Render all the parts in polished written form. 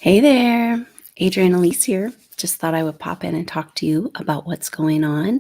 Hey there, Adrienne Elise here. Just thought I would pop in and talk to you about what's going on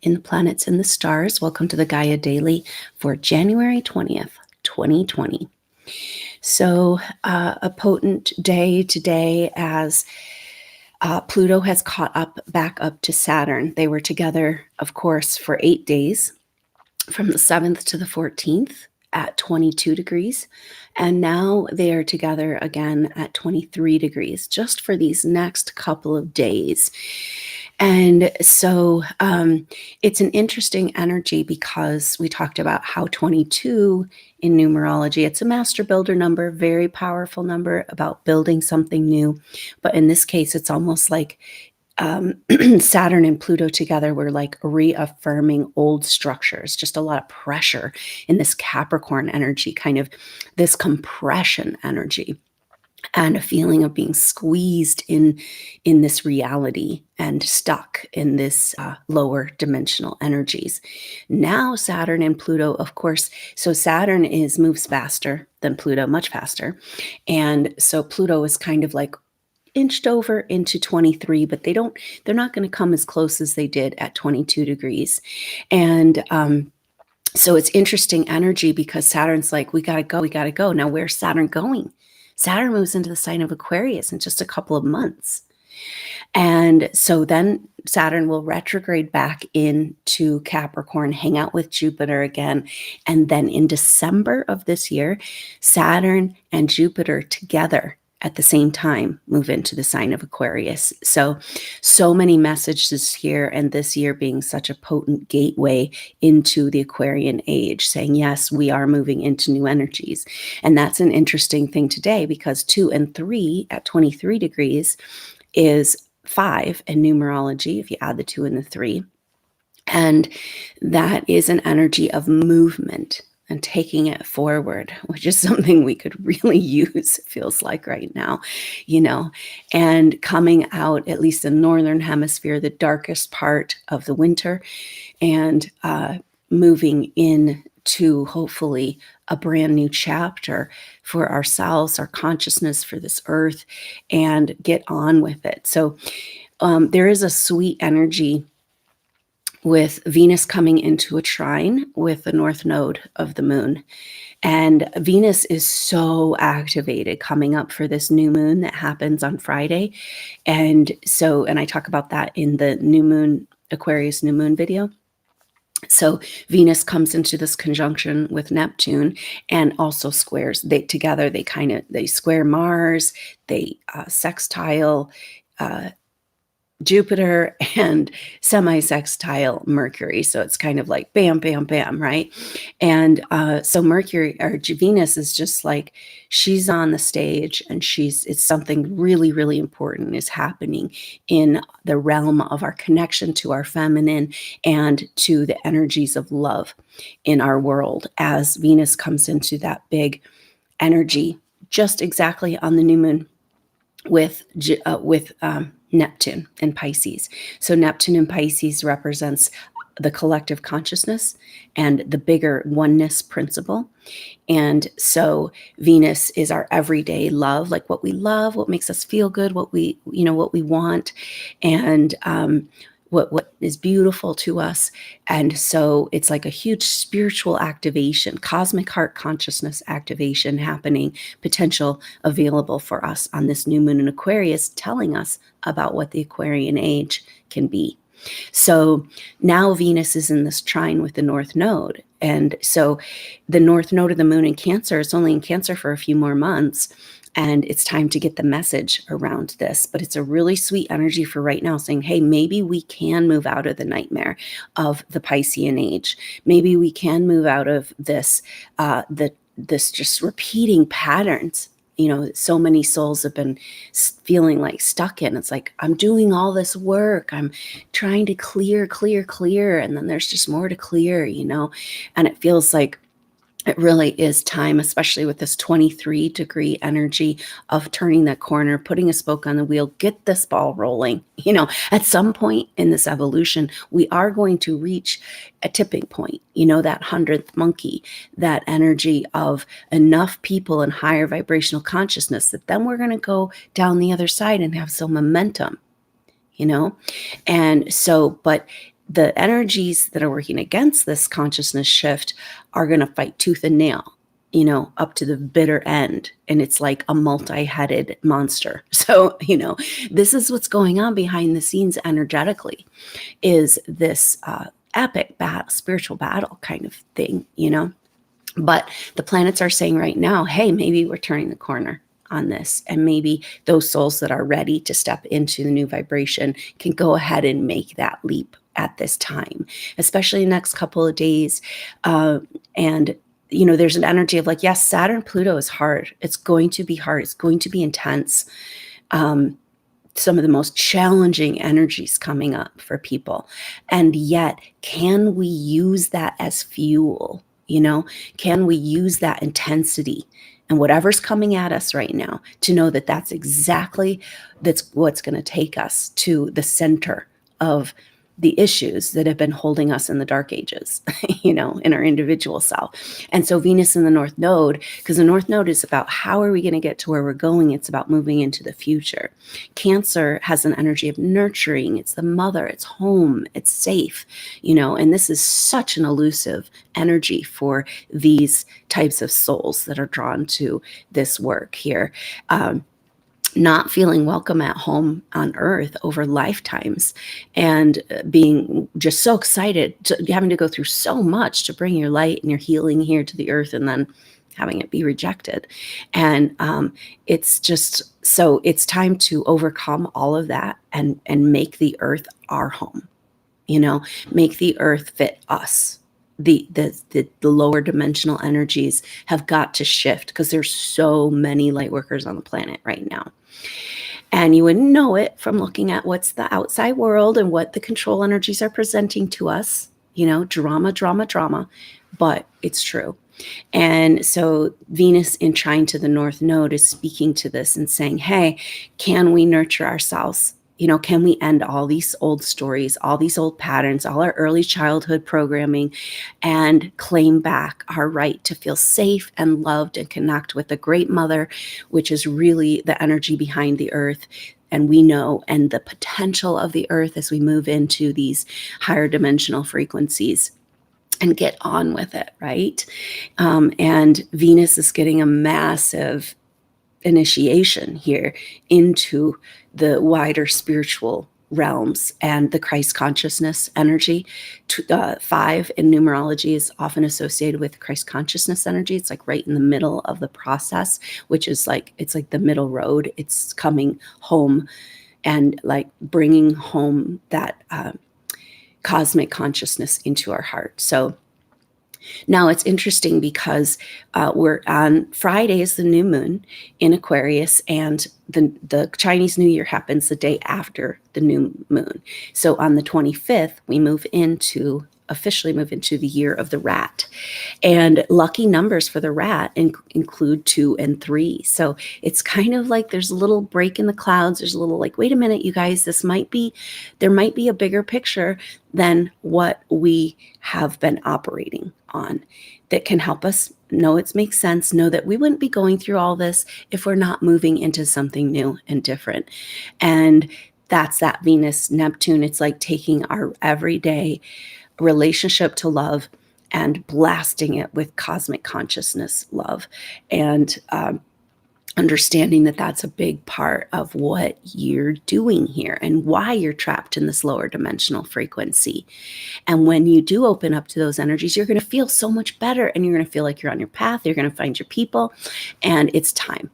in the planets and the stars. Welcome to the Gaia Daily for January 20th, 2020. So, a potent day today as Pluto has caught up back up to Saturn. They were together, of course, for 8 days from the 7th to the 14th at 22 degrees. And now they are together again at 23 degrees just for these next couple of days. And so it's an interesting energy because we talked about how 22 in numerology, it's a master builder number, very powerful number about building something new. But in this case, it's almost like Saturn and Pluto together were like reaffirming old structures, just a lot of pressure in this Capricorn energy, kind of this compression energy, and a feeling of being squeezed in this reality and stuck in this lower dimensional energies. Now Saturn and Pluto, of course, so Saturn moves faster than Pluto, much faster, and so Pluto is kind of like inched over into 23, but they're not going to come as close as they did at 22 degrees. And so it's interesting energy because Saturn's like, we got to go. Now, where's Saturn going? Saturn moves into the sign of Aquarius in just a couple of months. And so then Saturn will retrograde back into Capricorn, hang out with Jupiter again. And then in December of this year, Saturn and Jupiter together at the same time move into the sign of Aquarius. So many messages here, and this year being such a potent gateway into the Aquarian age, saying, yes, we are moving into new energies. And that's an interesting thing today because 2 and 3 at 23 degrees is 5 in numerology, if you add the 2 and the 3. And that is an energy of movement and taking it forward, which is something we could really use, it feels like right now, and coming out, at least in the northern hemisphere, the darkest part of the winter, and moving into hopefully a brand new chapter for ourselves, our consciousness, for this earth, and get on with it. So there is a sweet energy with Venus coming into a trine with the north node of the moon. And Venus is so activated coming up for this new moon that happens on Friday. And I talk about that in the new moon, Aquarius new moon video. So Venus comes into this conjunction with Neptune and also squares. They square Mars, they sextile Jupiter, and semi-sextile Mercury. So it's kind of like bam, bam, bam, right? And so Venus is just like, she's on the stage, and it's something really, really important is happening in the realm of our connection to our feminine and to the energies of love in our world as Venus comes into that big energy just exactly on the new moon with Neptune and Pisces. So Neptune and Pisces represents the collective consciousness and the bigger oneness principle. And so Venus is our everyday love, like what we love, what makes us feel good, what we want, and what is beautiful to us. And so it's like a huge spiritual activation, cosmic heart consciousness activation happening, potential available for us on this new moon in Aquarius, telling us about what the Aquarian age can be. So now Venus is in this trine with the North Node. And so the North Node of the moon in Cancer is only in Cancer for a few more months. And it's time to get the message around this. But it's a really sweet energy for right now, saying, hey, maybe we can move out of the nightmare of the Piscean age. Maybe we can move out of this, this just repeating patterns, so many souls have been feeling like stuck in. It's like, I'm doing all this work. I'm trying to clear. And then there's just more to clear, and it feels like It really is time, especially with this 23-degree energy of turning that corner, putting a spoke on the wheel, get this ball rolling. At some point in this evolution, we are going to reach a tipping point, that 100th monkey, that energy of enough people in higher vibrational consciousness that then we're going to go down the other side and have some momentum, And so, but the energies that are working against this consciousness shift are going to fight tooth and nail, up to the bitter end. And it's like a multi-headed monster. So, this is what's going on behind the scenes energetically, is this epic spiritual battle kind of thing, But the planets are saying right now, hey, maybe we're turning the corner on this, and maybe those souls that are ready to step into the new vibration can go ahead and make that leap at this time, especially the next couple of days. And there's an energy of like, yes, Saturn Pluto is hard. It's going to be hard. It's going to be intense. Some of the most challenging energies coming up for people. And yet, can we use that as fuel? Can we use that intensity and whatever's coming at us right now to know that that's what's going to take us to the center of the issues that have been holding us in the dark ages, in our individual self. And so Venus in the North Node, because the North Node is about how are we going to get to where we're going? It's about moving into the future. Cancer has an energy of nurturing. It's the mother, it's home, it's safe, and this is such an elusive energy for these types of souls that are drawn to this work here. Not feeling welcome at home on earth over lifetimes, and being just so excited, having to go through so much to bring your light and your healing here to the earth, and then having it be rejected. And it's time to overcome all of that and make the earth our home, make the earth fit us. The lower dimensional energies have got to shift, because there's so many light workers on the planet right now. And you wouldn't know it from looking at what's the outside world and what the control energies are presenting to us, drama, drama, drama, but it's true. And so Venus in trine to the North Node is speaking to this and saying, hey, can we nurture ourselves? Can we end all these old stories, all these old patterns, all our early childhood programming, and claim back our right to feel safe and loved and connect with the Great Mother, which is really the energy behind the earth. And we know, and the potential of the earth as we move into these higher dimensional frequencies, and get on with it, right? And Venus is getting a massive initiation here into the wider spiritual realms and the Christ consciousness energy. 5 in numerology is often associated with Christ consciousness energy. It's like right in the middle of the process, which is like, it's like the middle road. It's coming home and like bringing home that cosmic consciousness into our heart. So now it's interesting because we're on Friday is the new moon in Aquarius, and the Chinese New Year happens the day after the new moon. So on the 25th, we officially move into the year of the rat. And lucky numbers for the rat include 2 and 3. So it's kind of like there's a little break in the clouds. There's a little like, wait a minute, you guys, there might be a bigger picture than what we have been operating on that can help us know it makes sense, know that we wouldn't be going through all this if we're not moving into something new and different. And that's that Venus Neptune. It's like taking our everyday relationship to love and blasting it with cosmic consciousness love, and understanding that that's a big part of what you're doing here and why you're trapped in this lower dimensional frequency. And when you do open up to those energies, you're going to feel so much better, and you're going to feel like you're on your path. You're going to find your people, and it's time.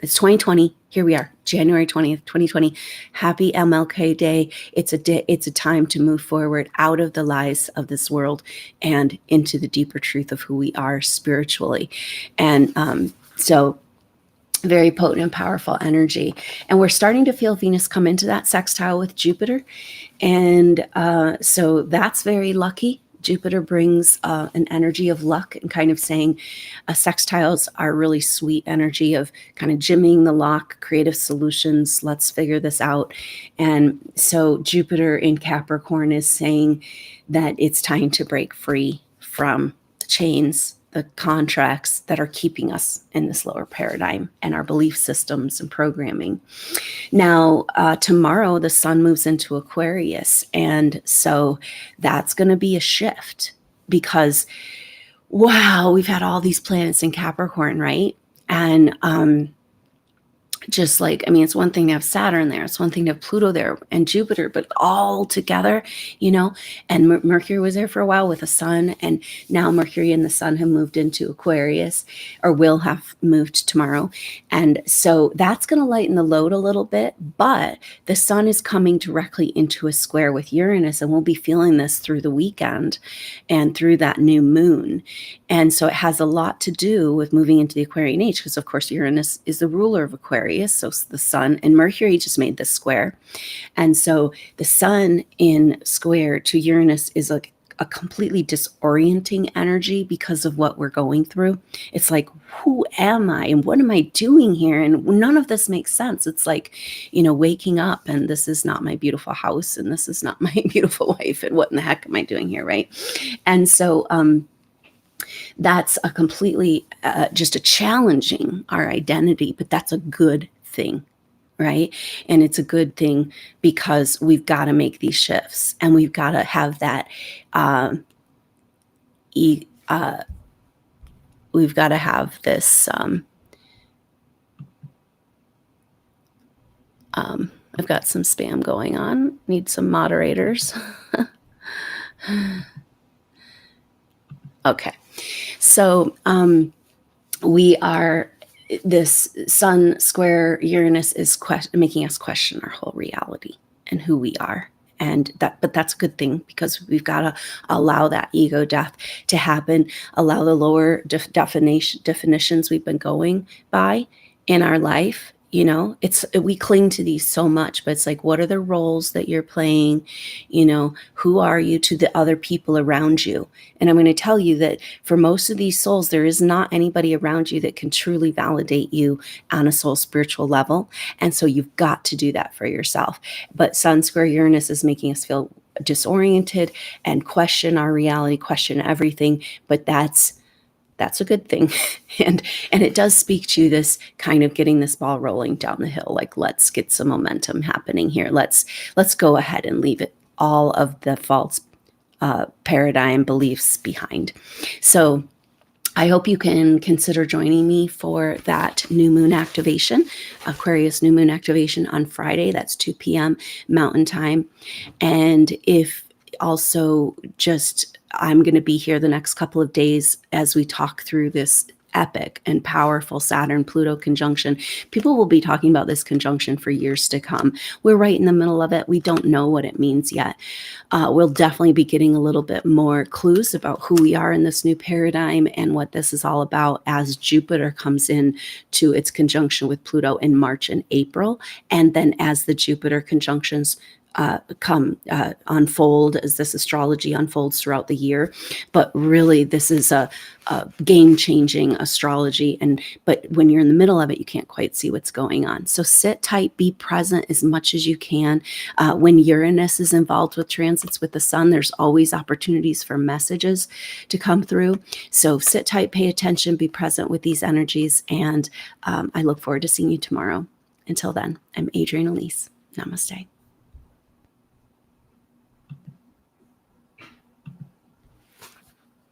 It's 2020. Here we are, January 20th, 2020. Happy MLK Day. It's a time to move forward out of the lies of this world and into the deeper truth of who we are spiritually. And so very potent and powerful energy. And we're starting to feel Venus come into that sextile with Jupiter. And so that's very lucky. Jupiter brings an energy of luck and kind of saying sextiles are really sweet energy of kind of jimmying the lock, creative solutions. Let's figure this out. And so Jupiter in Capricorn is saying that it's time to break free from the chains, the contracts that are keeping us in this lower paradigm and our belief systems and programming. Now, tomorrow the sun moves into Aquarius. And so that's going to be a shift because, wow, we've had all these planets in Capricorn, right? And just like, I mean, it's one thing to have Saturn there, it's one thing to have Pluto there and Jupiter, but all together, you know, and Mercury was there for a while with the sun, and now Mercury and the sun have moved into Aquarius, or will have moved tomorrow. And so that's going to lighten the load a little bit, but the sun is coming directly into a square with Uranus, and we'll be feeling this through the weekend and through that new moon. And so it has a lot to do with moving into the Aquarian age, because of course Uranus is the ruler of Aquarius. So the sun and Mercury just made this square. And so the sun in square to Uranus is like a completely disorienting energy because of what we're going through. It's like, who am I and what am I doing here? And none of this makes sense. It's like, you know, waking up and this is not my beautiful house and this is not my beautiful wife and what in the heck am I doing here, right? And so that's a completely just a challenging our identity, but that's a good thing, right? And it's a good thing because we've got to make these shifts and we've got to have that we've got to have this I've got some spam going on, need some moderators. Okay, so we are, this sun square Uranus is making us question our whole reality and who we are. And that, but that's a good thing because we've got to allow that ego death to happen, allow the lower definitions we've been going by in our life. You know, we cling to these so much, but it's like, what are the roles that you're playing? You know, who are you to the other people around you? And I'm going to tell you that for most of these souls, there is not anybody around you that can truly validate you on a soul spiritual level. And so you've got to do that for yourself. But Sun square Uranus is making us feel disoriented and question our reality, question everything. But that's a good thing. And it does speak to this kind of getting this ball rolling down the hill. Like, let's get some momentum happening here. Let's go ahead and leave it all of the false paradigm beliefs behind. So I hope you can consider joining me for that new moon activation, Aquarius new moon activation on Friday. That's 2 p.m. Mountain Time. And if also just, I'm going to be here the next couple of days as we talk through this epic and powerful Saturn Pluto conjunction. People will be talking about this conjunction for years to come. We're right in the middle of it. We don't know what it means yet. We'll definitely be getting a little bit more clues about who we are in this new paradigm and what this is all about as Jupiter comes in to its conjunction with Pluto in March and April. And then as the Jupiter conjunctions unfold, as this astrology unfolds throughout the year. But really, this is a game-changing astrology. But when you're in the middle of it, you can't quite see what's going on. So sit tight, be present as much as you can. When Uranus is involved with transits with the sun, there's always opportunities for messages to come through. So sit tight, pay attention, be present with these energies. And I look forward to seeing you tomorrow. Until then, I'm Adrienne Elise. Namaste.